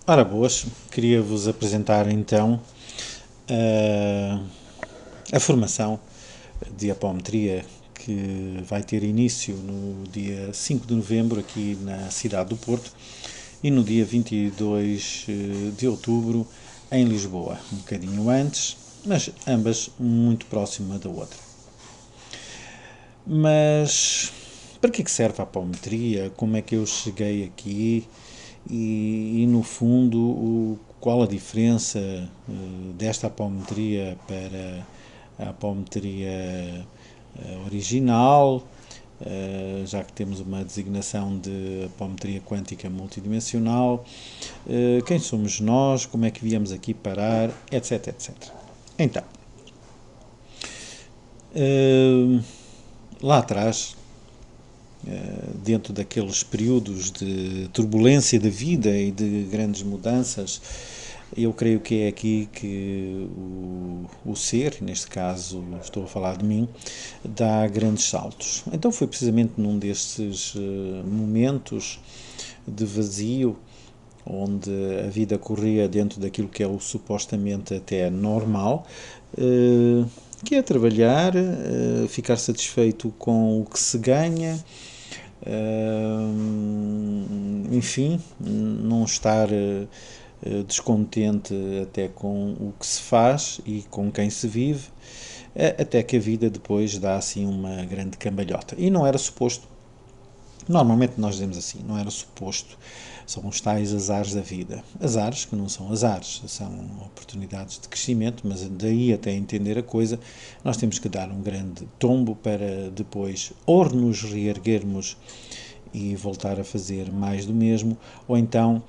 Ora boas, queria-vos apresentar então a, a formação de apometria que vai ter início no dia 5 de novembro aqui na cidade do Porto e no dia 22 de outubro em Lisboa, um bocadinho antes, mas ambas muito próxima da outra. Mas para que serve a apometria? Como é que eu cheguei aqui? No fundo, qual a diferença desta apometria para a apometria original, já que temos uma designação de apometria quântica multidimensional, quem somos nós, como é que viemos aqui parar, etc, etc. Então, lá atrás, dentro daqueles períodos de turbulência da vida e de grandes mudanças, eu creio que é aqui que o ser, neste caso estou a falar de mim, dá grandes saltos. Então foi precisamente num destes momentos de vazio, onde a vida corria dentro daquilo que é o supostamente até normal, que é trabalhar, ficar satisfeito com o que se ganha, enfim, não estar descontente até com o que se faz e com quem se vive, até que a vida depois dá assim uma grande cambalhota. E não era suposto, normalmente nós dizemos assim, não era suposto, são os tais azares da vida. Azares que não são azares, são oportunidades de crescimento, mas daí até entender a coisa, nós temos que dar um grande tombo para depois ou nos reerguermos e voltar a fazer mais do mesmo, ou então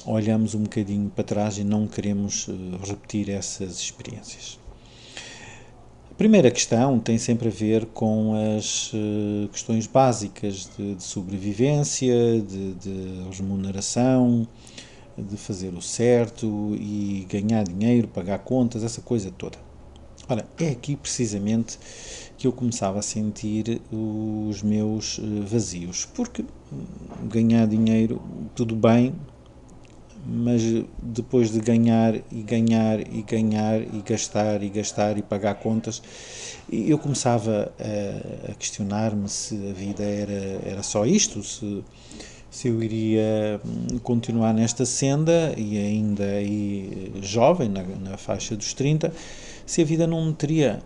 olhamos um bocadinho para trás e não queremos repetir essas experiências. A primeira questão tem sempre a ver com as questões básicas de sobrevivência, de remuneração, de fazer o certo e ganhar dinheiro, pagar contas, essa coisa toda. Ora, é aqui precisamente que eu começava a sentir os meus vazios, porque ganhar dinheiro, tudo bem, mas depois de ganhar e ganhar e ganhar e gastar e pagar contas, eu começava a questionar-me se a vida era só isto, se eu iria continuar nesta senda e ainda aí jovem, na faixa dos 30, se a vida não me teria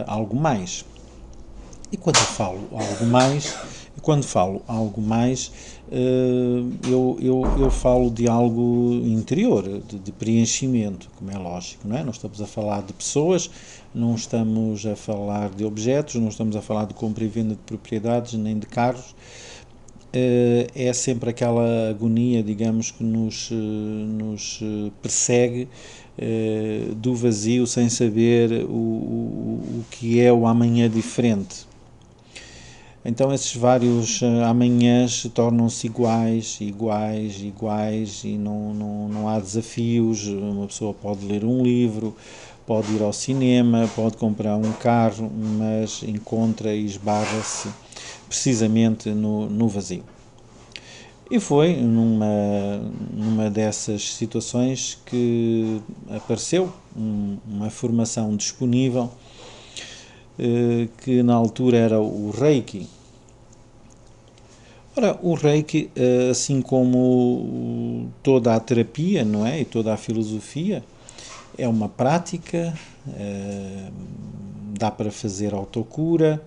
algo mais. E quando falo algo mais, eu falo de algo interior, de preenchimento, como é lógico, não é? Não estamos a falar de pessoas, não estamos a falar de objetos, não estamos a falar de compra e venda de propriedades, nem de carros. É sempre aquela agonia, digamos, que nos persegue do vazio sem saber o que é o amanhã diferente. Então esses vários amanhãs tornam-se iguais e não há desafios. Uma pessoa pode ler um livro, pode ir ao cinema, pode comprar um carro, mas encontra e esbarra-se precisamente no vazio. E foi numa dessas situações que apareceu uma formação disponível, que na altura era o Reiki. Ora, o Reiki, assim como toda a terapia, não é? E toda a filosofia, é uma prática, dá para fazer autocura,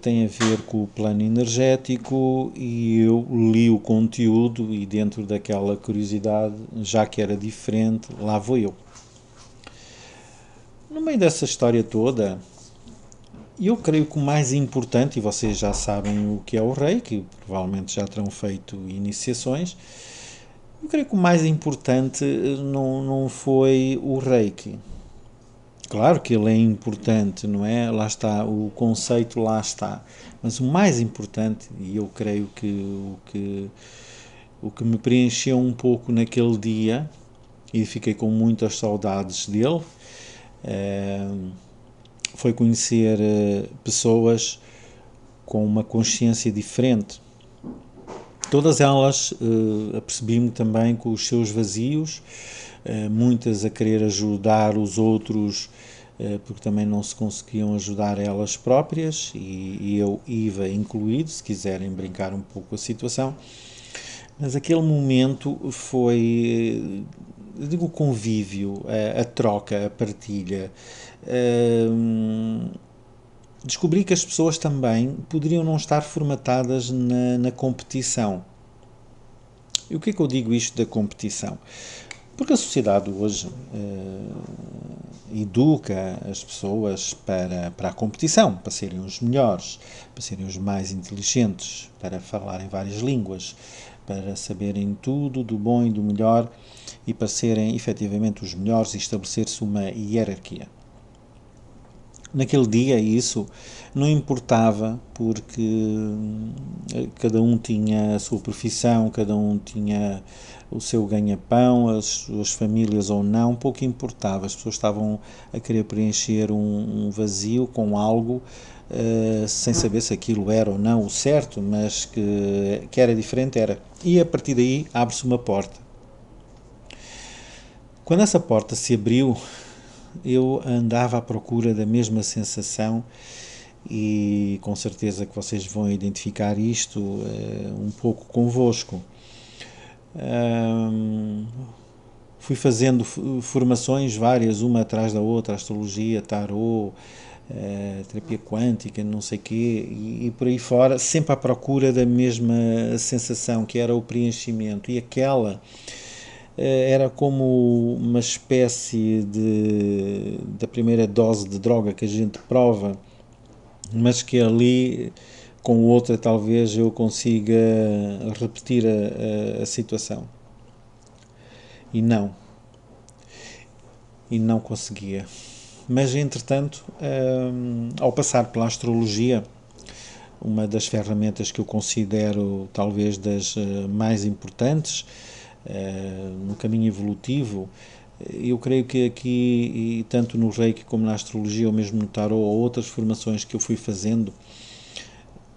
tem a ver com o plano energético, e eu li o conteúdo e dentro daquela curiosidade, já que era diferente, lá vou eu. No meio dessa história toda, eu creio que o mais importante, e vocês já sabem o que é o Reiki, provavelmente já terão feito iniciações, eu creio que o mais importante não foi o Reiki. Claro que ele é importante, não é? Lá está, o conceito lá está. Mas o mais importante, e eu creio que o que me preencheu um pouco naquele dia, e fiquei com muitas saudades dele, foi conhecer pessoas com uma consciência diferente. Todas elas apercebi-me também com os seus vazios, muitas a querer ajudar os outros, porque também não se conseguiam ajudar elas próprias, e eu IVA incluído, se quiserem brincar um pouco com a situação. Mas aquele momento foi, eu digo, o convívio, a troca, a partilha. Descobri que as pessoas também poderiam não estar formatadas na competição. E o que é que eu digo isto da competição? Porque a sociedade hoje educa as pessoas para a competição, para serem os melhores, para serem os mais inteligentes, para falarem várias línguas, para saberem tudo do bom e do melhor e para serem efetivamente os melhores e estabelecer-se uma hierarquia. Naquele dia isso não importava, porque cada um tinha a sua profissão, cada um tinha o seu ganha-pão, as suas famílias ou não, pouco importava. As pessoas estavam a querer preencher um vazio com algo, sem saber se aquilo era ou não o certo, mas que era diferente, era. E a partir daí abre-se uma porta. Quando essa porta se abriu, eu andava à procura da mesma sensação, e com certeza que vocês vão identificar isto um pouco convosco. Fui fazendo formações várias, uma atrás da outra, astrologia, tarô, terapia quântica, não sei o quê, e por aí fora, sempre à procura da mesma sensação, que era o preenchimento. E aquela era como uma espécie da primeira dose de droga que a gente prova, mas que ali com outra talvez eu consiga repetir a situação. E não. E não conseguia. Mas entretanto, ao passar pela astrologia, uma das ferramentas que eu considero talvez das mais importantes no caminho evolutivo, eu creio que aqui, e tanto no Reiki como na astrologia, ou mesmo no tarot, ou outras formações que eu fui fazendo,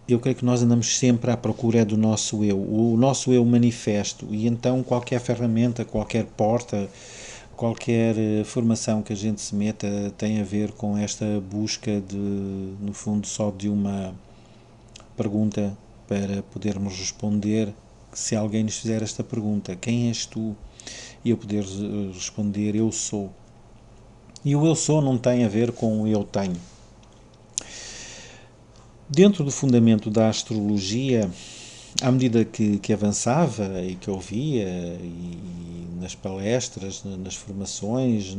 eu creio que nós andamos sempre à procura do nosso eu, o nosso eu manifesto, e então qualquer ferramenta, qualquer porta, qualquer formação que a gente se meta tem a ver com esta busca de, no fundo, só de uma pergunta para podermos responder. Se alguém nos fizer esta pergunta, quem és tu? E eu poder responder, eu sou. E o eu sou não tem a ver com o eu tenho. Dentro do fundamento da astrologia, à medida que avançava e que ouvia, e nas palestras, nas formações,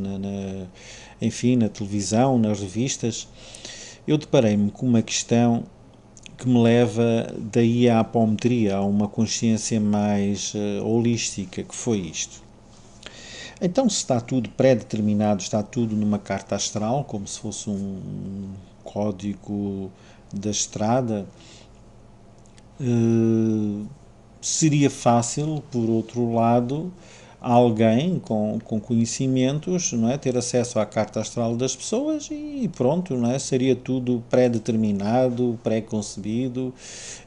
enfim, na televisão, nas revistas, eu deparei-me com uma questão que me leva daí à apometria, a uma consciência mais holística, que foi isto. Então, se está tudo pré-determinado, está tudo numa carta astral, como se fosse um código da estrada, seria fácil, por outro lado, alguém com conhecimentos, não é, ter acesso à carta astral das pessoas e pronto, não é, seria tudo pré-determinado, pré-concebido,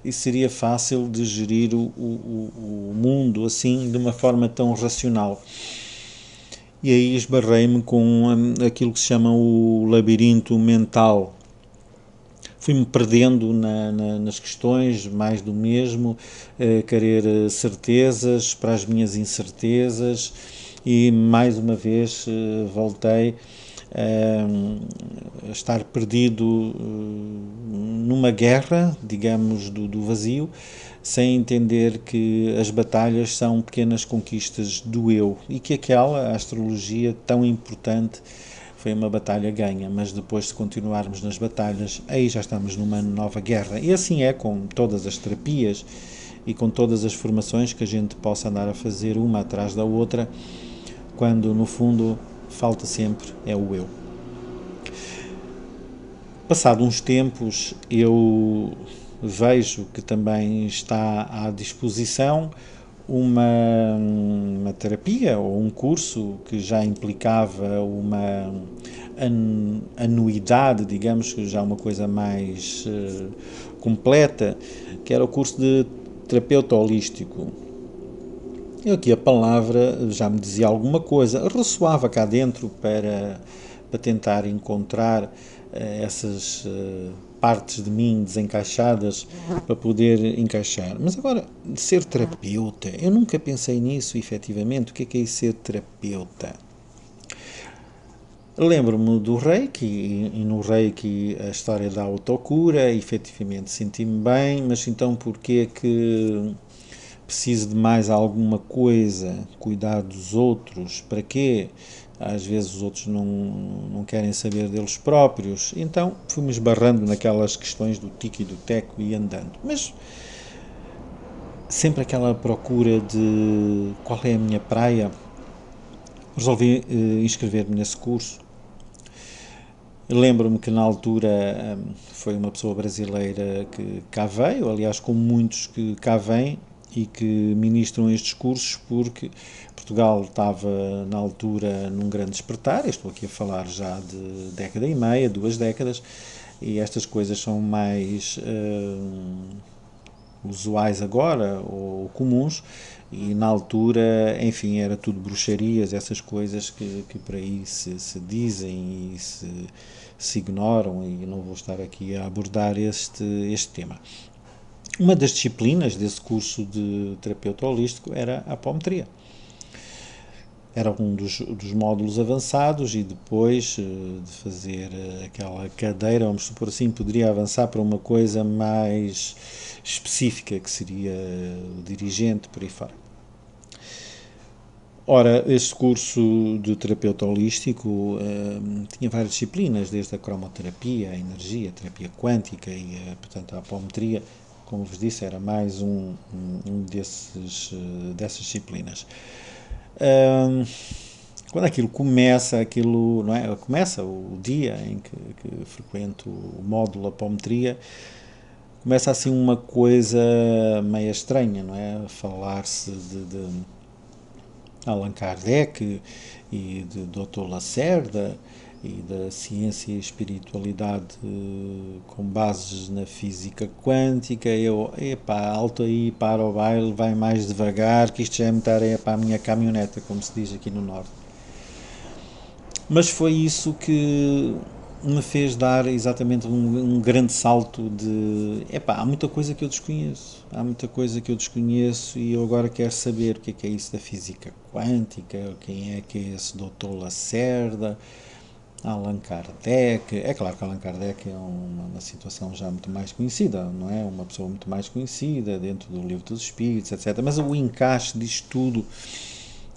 e seria fácil de gerir o mundo assim, de uma forma tão racional. E aí esbarrei-me com aquilo que se chama o labirinto mental. Fui-me perdendo nas questões, mais do mesmo, querer certezas para as minhas incertezas, e mais uma vez voltei a estar perdido numa guerra, digamos, do vazio, sem entender que as batalhas são pequenas conquistas do eu, e que aquela astrologia tão importante foi uma batalha ganha, mas depois de continuarmos nas batalhas, aí já estamos numa nova guerra. E assim é com todas as terapias e com todas as formações que a gente possa andar a fazer uma atrás da outra, quando no fundo falta sempre é o eu. Passado uns tempos, eu vejo que também está à disposição uma terapia ou um curso que já implicava uma anuidade, digamos, que já uma coisa mais completa, que era o curso de terapeuta holístico. Eu aqui a palavra já me dizia alguma coisa, ressoava cá dentro para tentar encontrar essas partes de mim desencaixadas para poder encaixar. Mas agora, ser terapeuta, eu nunca pensei nisso efetivamente. O que é isso ser terapeuta? Lembro-me do Reiki, e no Reiki a história da autocura, efetivamente senti-me bem, mas então porquê que preciso de mais alguma coisa, cuidar dos outros, para quê? Às vezes os outros não querem saber deles próprios, então fui-me esbarrando naquelas questões do tico e do teco e andando. Mas sempre aquela procura de qual é a minha praia, resolvi inscrever-me nesse curso. Lembro-me que na altura foi uma pessoa brasileira que cá veio, aliás, como muitos que cá vêm e que ministram estes cursos, porque Portugal estava na altura num grande despertar. Eu estou aqui a falar já de década e meia, 2 décadas, e estas coisas são mais usuais agora ou comuns, e na altura, enfim, era tudo bruxarias, essas coisas que por aí se dizem e se ignoram, e não vou estar aqui a abordar este tema. Uma das disciplinas desse curso de terapeuta holístico era a apometria. Era um dos módulos avançados, e depois de fazer aquela cadeira, vamos supor assim, poderia avançar para uma coisa mais específica, que seria o dirigente, por aí fora. Ora, este curso de terapeuta holístico tinha várias disciplinas, desde a cromoterapia, a energia, a terapia quântica e, portanto, a apometria, como vos disse, era mais dessas disciplinas. Quando aquilo começa, não é? Começa o dia em que frequento o módulo apometria, começa assim uma coisa meio estranha, não é? Falar-se de Allan Kardec e de Dr. Lacerda e da ciência e espiritualidade com bases na física quântica. Alto aí, para o baile, vai mais devagar, que isto já é muita areia para a minha caminhoneta, como se diz aqui no Norte. Mas foi isso que me fez dar exatamente um grande salto de, há muita coisa que eu desconheço, e eu agora quero saber o que é isso da física quântica, quem é que é esse Dr. Lacerda, Allan Kardec. É claro que Allan Kardec é uma situação já muito mais conhecida, não é? Uma pessoa muito mais conhecida dentro do Livro dos Espíritos, etc. Mas o encaixe disto tudo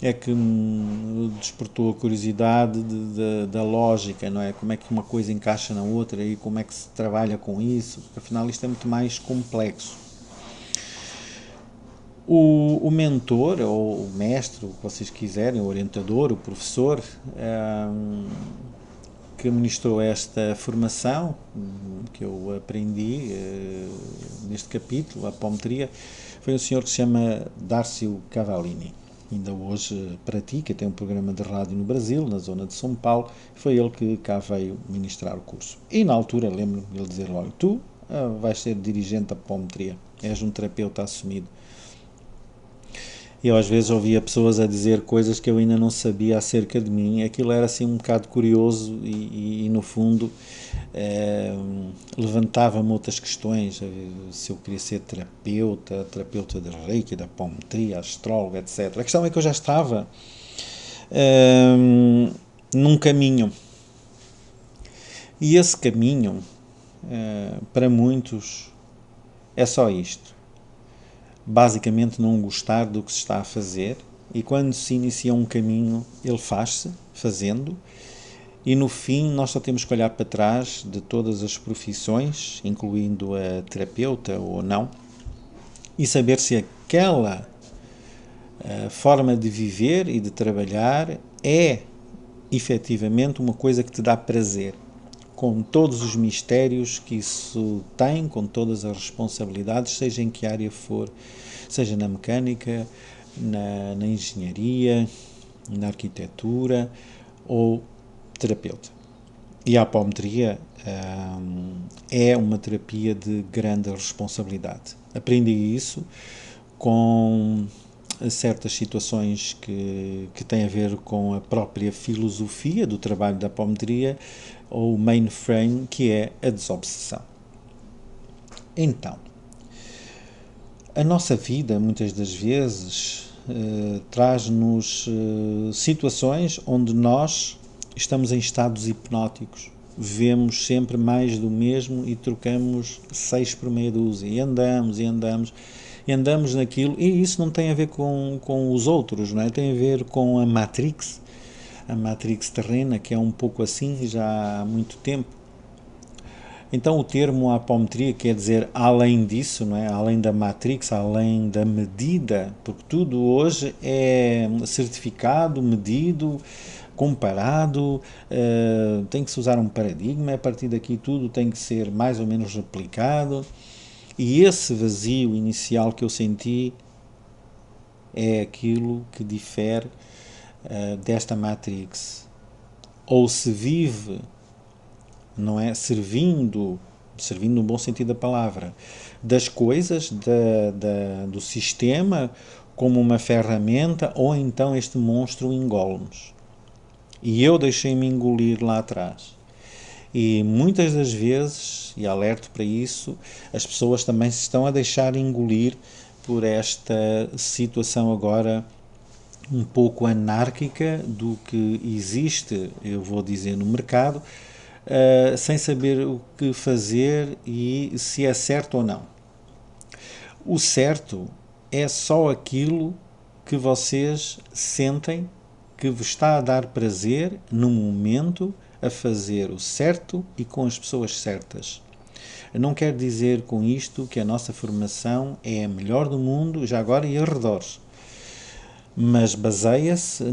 é que me despertou a curiosidade da lógica, não é? Como é que uma coisa encaixa na outra e como é que se trabalha com isso, porque afinal isto é muito mais complexo. O mentor, ou o mestre, o que vocês quiserem, o orientador, o professor, que ministrou esta formação que eu aprendi neste capítulo, a apometria, foi um senhor que se chama Dárcio Cavallini. Ainda hoje pratica, tem um programa de rádio no Brasil, na zona de São Paulo. Foi ele que cá veio ministrar o curso. E na altura lembro-me de ele dizer logo: tu vais ser dirigente da apometria, és um terapeuta assumido. E eu às vezes ouvia pessoas a dizer coisas que eu ainda não sabia acerca de mim. Aquilo era assim um bocado curioso e no fundo levantava-me outras questões. Se eu queria ser terapeuta de Reiki, da apometria, astróloga, etc. A questão é que eu já estava num caminho. E esse caminho, para muitos, é só isto. Basicamente não gostar do que se está a fazer, e quando se inicia um caminho, ele faz-se, fazendo, e no fim nós só temos que olhar para trás de todas as profissões, incluindo a terapeuta ou não, e saber se aquela forma de viver e de trabalhar é efetivamente uma coisa que te dá prazer, com todos os mistérios que isso tem, com todas as responsabilidades, seja em que área for, seja na mecânica, na engenharia, na arquitetura ou terapeuta. E a apometria é uma terapia de grande responsabilidade. Aprendi isso com certas situações que têm a ver com a própria filosofia do trabalho da apometria, ou mainframe, que é a desobsessão. Então, a nossa vida, muitas das vezes, traz-nos situações onde nós estamos em estados hipnóticos. Vemos sempre mais do mesmo e trocamos 6 por meia dúzia. E andamos, e andamos, e andamos naquilo. E isso não tem a ver com os outros, não é? Tem a ver com a Matrix terrena, que é um pouco assim já há muito tempo. Então o termo apometria quer dizer além disso, não é? Além da matrix, além da medida, porque tudo hoje é certificado, medido, comparado, tem que se usar um paradigma, a partir daqui tudo tem que ser mais ou menos replicado. E esse vazio inicial que eu senti é aquilo que difere desta matrix. Ou se vive, não é? Servindo no bom sentido da palavra, das coisas, do sistema, como uma ferramenta, ou então este monstro engole-nos. E eu deixei-me engolir lá atrás. E muitas das vezes, e alerto para isso, as pessoas também se estão a deixar engolir por esta situação agora um pouco anárquica do que existe, eu vou dizer, no mercado, sem saber o que fazer e se é certo ou não. O certo é só aquilo que vocês sentem que vos está a dar prazer no momento a fazer o certo e com as pessoas certas. Eu não quero dizer com isto que a nossa formação é a melhor do mundo, já agora e arredores, mas baseia-se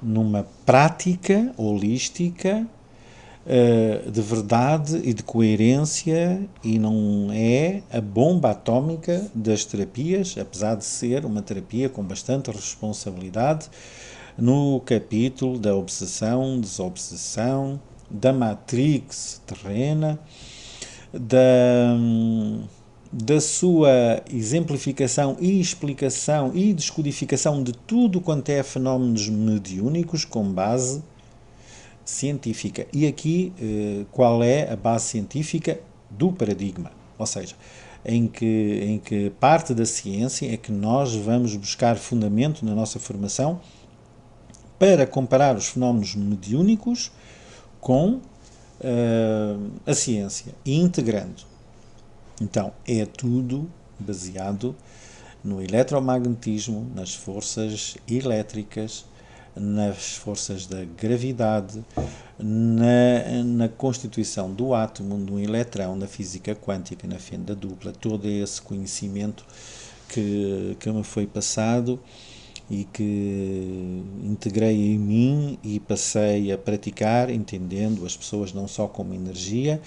numa prática holística de verdade e de coerência, e não é a bomba atómica das terapias, apesar de ser uma terapia com bastante responsabilidade no capítulo da obsessão, desobsessão, da matrix terrena, da, da sua exemplificação e explicação e descodificação de tudo quanto é fenómenos mediúnicos com base científica. E aqui, qual é a base científica do paradigma? Ou seja, em que parte da ciência é que nós vamos buscar fundamento na nossa formação para comparar os fenómenos mediúnicos com a ciência e integrando. Então, é tudo baseado no eletromagnetismo, nas forças elétricas, nas forças da gravidade, na constituição do átomo, do elétrão, na física quântica, na fenda dupla, todo esse conhecimento que me foi passado e que integrei em mim e passei a praticar, entendendo as pessoas não só como energia,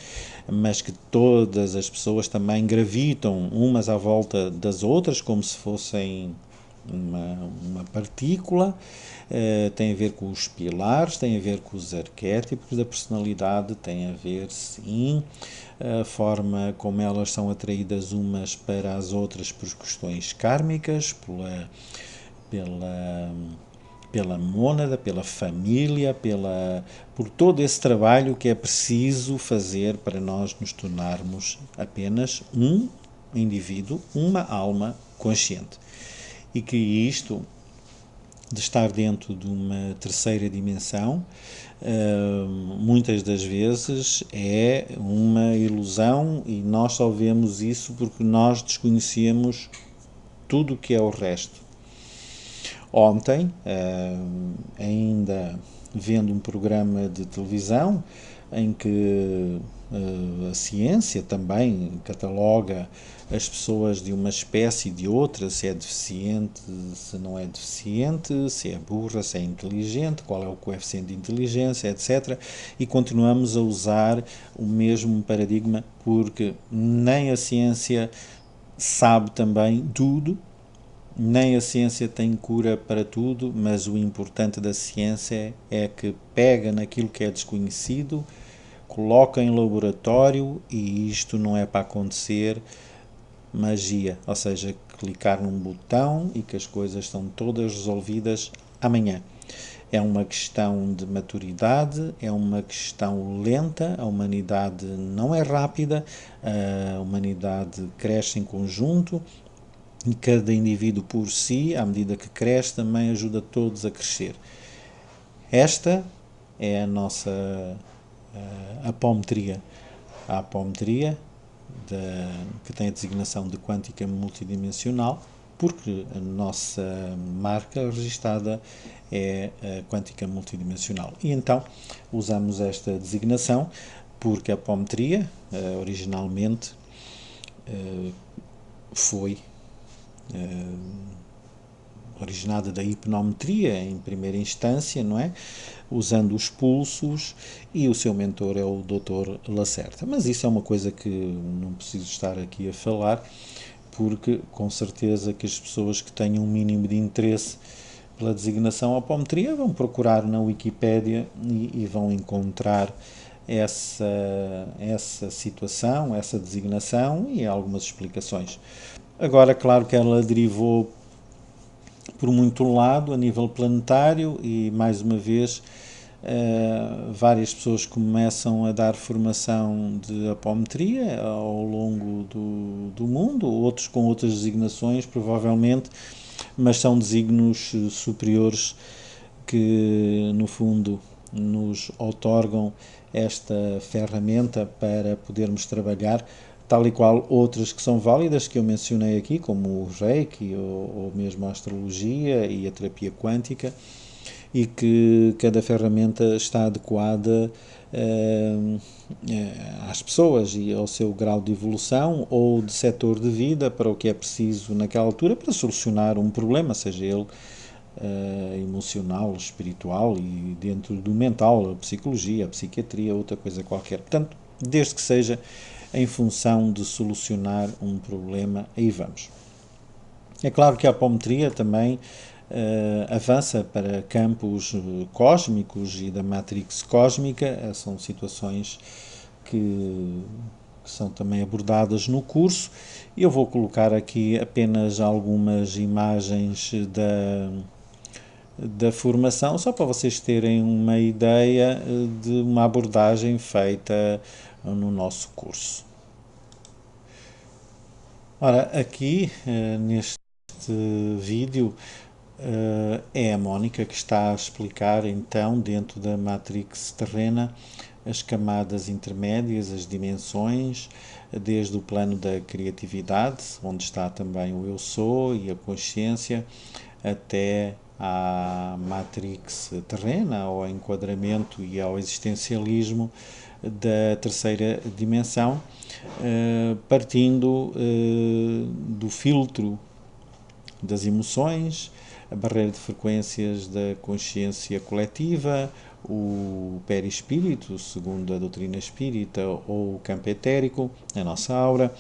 mas que todas as pessoas também gravitam umas à volta das outras, como se fossem uma partícula. Tem a ver com os pilares, tem a ver com os arquétipos da personalidade, tem a ver, sim, a forma como elas são atraídas umas para as outras por questões kármicas, pela mônada, pela família, por todo esse trabalho que é preciso fazer para nós nos tornarmos apenas um indivíduo, uma alma consciente. E que isto de estar dentro de uma terceira dimensão, muitas das vezes é uma ilusão, e nós só vemos isso porque nós desconhecemos tudo o que é o resto. Ontem, ainda vendo um programa de televisão em que a ciência também cataloga as pessoas de uma espécie e de outra, se é deficiente, se não é deficiente, se é burra, se é inteligente, qual é o coeficiente de inteligência, etc. E continuamos a usar o mesmo paradigma porque nem a ciência sabe também tudo, Nem a ciência tem cura para tudo, mas o importante da ciência é que pega naquilo que é desconhecido, coloca em laboratório, e isto não é para acontecer magia, ou seja, clicar num botão e que as coisas estão todas resolvidas amanhã. É uma questão de maturidade, é uma questão lenta, a humanidade não é rápida, a humanidade cresce em conjunto e cada indivíduo por si, à medida que cresce, também ajuda todos a crescer. Esta é a nossa apometria. A apometria, que tem a designação de quântica multidimensional, porque a nossa marca registada é a quântica multidimensional. E então usamos esta designação porque a apometria, originalmente, foi originada da hipnometria em primeira instância, não é? Usando os pulsos, e o seu mentor é o Dr. Lacerda. Mas isso é uma coisa que não preciso estar aqui a falar, porque com certeza que as pessoas que tenham um mínimo de interesse pela designação apometria vão procurar na Wikipédia e vão encontrar essa situação, essa designação e algumas explicações. Agora, claro que ela derivou por muito lado a nível planetário e, mais uma vez, várias pessoas começam a dar formação de apometria ao longo do mundo, outros com outras designações, provavelmente, mas são designos superiores que, no fundo, nos outorgam esta ferramenta para podermos trabalhar, tal e qual outras que são válidas, que eu mencionei aqui, como o Reiki ou mesmo a astrologia e a terapia quântica, e que cada ferramenta está adequada às pessoas e ao seu grau de evolução ou de setor de vida, para o que é preciso naquela altura para solucionar um problema, seja ele emocional, espiritual e dentro do mental, a psicologia, a psiquiatria, outra coisa qualquer. Portanto, desde que seja em função de solucionar um problema, aí vamos. É claro que a apometria também avança para campos cósmicos e da matrix cósmica, são situações que são também abordadas no curso. Eu vou colocar aqui apenas algumas imagens da formação, só para vocês terem uma ideia de uma abordagem feita no nosso curso. Ora, aqui neste vídeo é a Mónica que está a explicar então, dentro da matrix terrena, as camadas intermédias, as dimensões, desde o plano da criatividade, onde está também o eu sou e a consciência, até à matrix terrena, ao enquadramento e ao existencialismo da terceira dimensão, partindo do filtro das emoções, a barreira de frequências da consciência coletiva, o perispírito, segundo a doutrina espírita, ou o campo etérico, a nossa aura,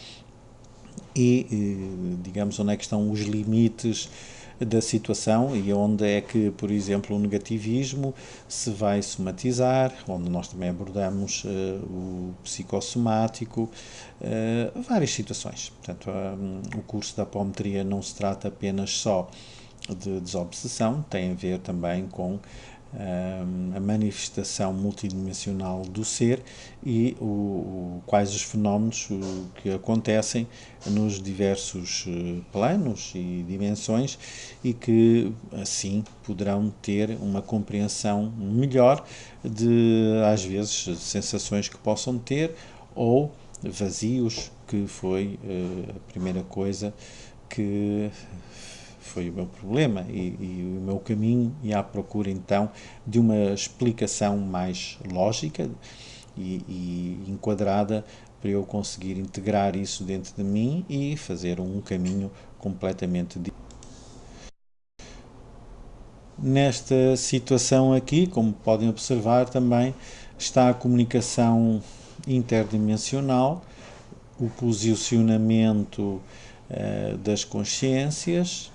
e, digamos, onde é que estão os limites da situação e onde é que, por exemplo, o negativismo se vai somatizar, onde nós também abordamos o psicossomático, várias situações. Portanto, o curso da apometria não se trata apenas só de desobsessão, tem a ver também com a manifestação multidimensional do ser e quais os fenómenos que acontecem nos diversos planos e dimensões, e que assim poderão ter uma compreensão melhor de, às vezes, sensações que possam ter ou vazios, que foi a primeira coisa que foi o meu problema e o meu caminho, e à procura então de uma explicação mais lógica e enquadrada para eu conseguir integrar isso dentro de mim e fazer um caminho completamente diferente. Nesta situação aqui, como podem observar também, está a comunicação interdimensional, o posicionamento das consciências,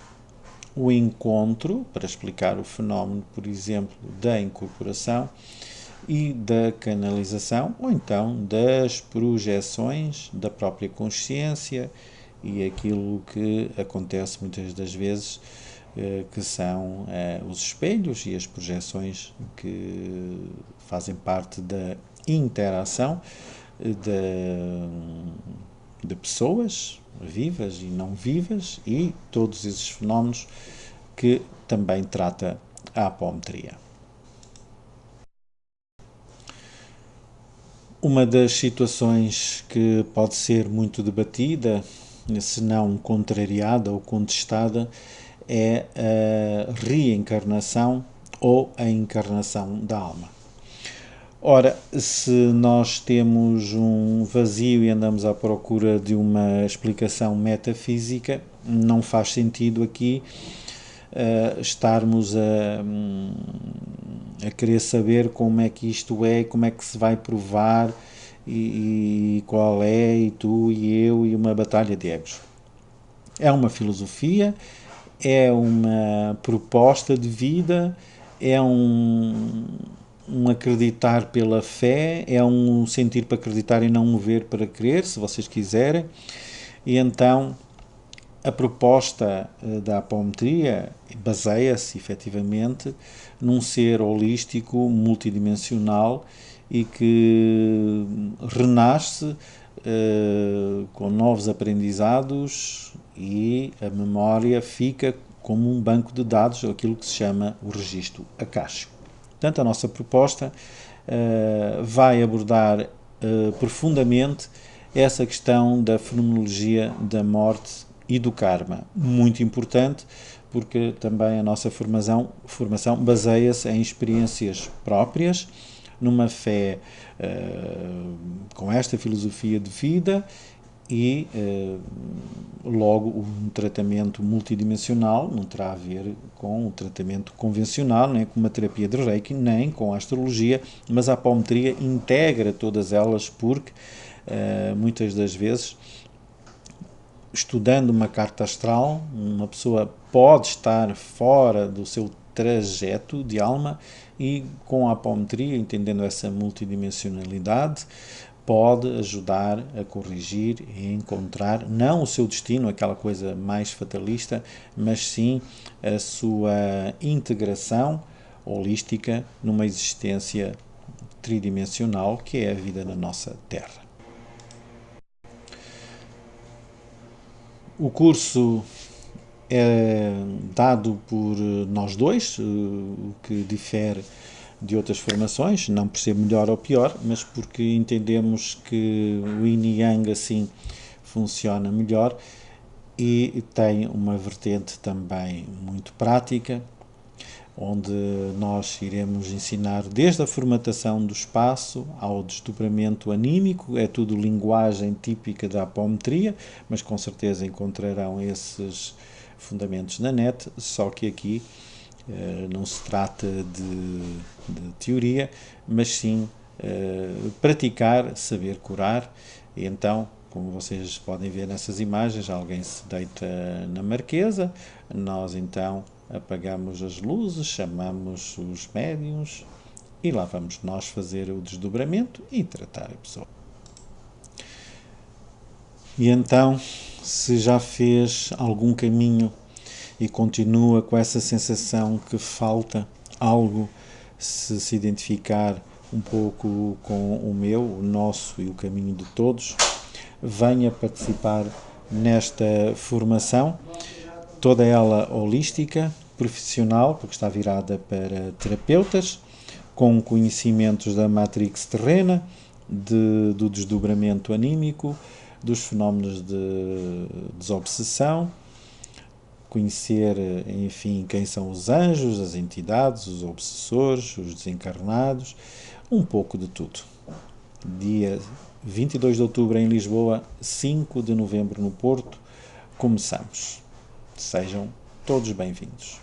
o encontro, para explicar o fenómeno, por exemplo, da incorporação e da canalização, ou então das projeções da própria consciência e aquilo que acontece muitas das vezes, que são os espelhos e as projeções que fazem parte da interação de pessoas vivas e não vivas e todos esses fenómenos que também trata a apometria. Uma das situações que pode ser muito debatida, se não contrariada ou contestada, é a reencarnação ou a encarnação da alma. Ora, se nós temos um vazio e andamos à procura de uma explicação metafísica, não faz sentido aqui estarmos a querer saber como é que isto é, como é que se vai provar e qual é, e tu e eu, e uma batalha de egos. É uma filosofia, é uma proposta de vida, é um acreditar pela fé, é um sentir para acreditar e não um ver para crer, se vocês quiserem. E então a proposta da apometria baseia-se efetivamente num ser holístico, multidimensional e que renasce com novos aprendizados e a memória fica como um banco de dados, aquilo que se chama o registro akáshico. Portanto, a nossa proposta vai abordar profundamente essa questão da fenomenologia da morte e do karma. Muito importante, porque também a nossa formação baseia-se em experiências próprias, numa fé com esta filosofia de vida e logo um tratamento multidimensional não terá a ver com o tratamento convencional, nem com uma terapia de Reiki, nem com a astrologia, mas a apometria integra todas elas porque muitas das vezes, estudando uma carta astral, uma pessoa pode estar fora do seu trajeto de alma e com a apometria, entendendo essa multidimensionalidade, pode ajudar a corrigir e encontrar não o seu destino, aquela coisa mais fatalista, mas sim a sua integração holística numa existência tridimensional que é a vida na nossa Terra. O curso é dado por nós dois, o que difere de outras formações, não por ser melhor ou pior, mas porque entendemos que o Yin e Yang assim funciona melhor e tem uma vertente também muito prática, onde nós iremos ensinar desde a formatação do espaço ao desdobramento anímico, é tudo linguagem típica da apometria, mas com certeza encontrarão esses fundamentos na net, só que aqui não se trata de teoria, mas sim praticar, saber curar, e então, como vocês podem ver nessas imagens, alguém se deita na marquesa, nós então apagamos as luzes, chamamos os médiuns e lá vamos nós fazer o desdobramento e tratar a pessoa. E então, se já fez algum caminho e continua com essa sensação que falta algo, se identificar um pouco com o meu, o nosso e o caminho de todos, venha participar nesta formação, toda ela holística, profissional, porque está virada para terapeutas, com conhecimentos da matrix terrena, do desdobramento anímico, dos fenómenos de desobsessão, conhecer, enfim, quem são os anjos, as entidades, os obsessores, os desencarnados, um pouco de tudo. Dia 22 de outubro em Lisboa, 5 de novembro no Porto, começamos. Sejam todos bem-vindos.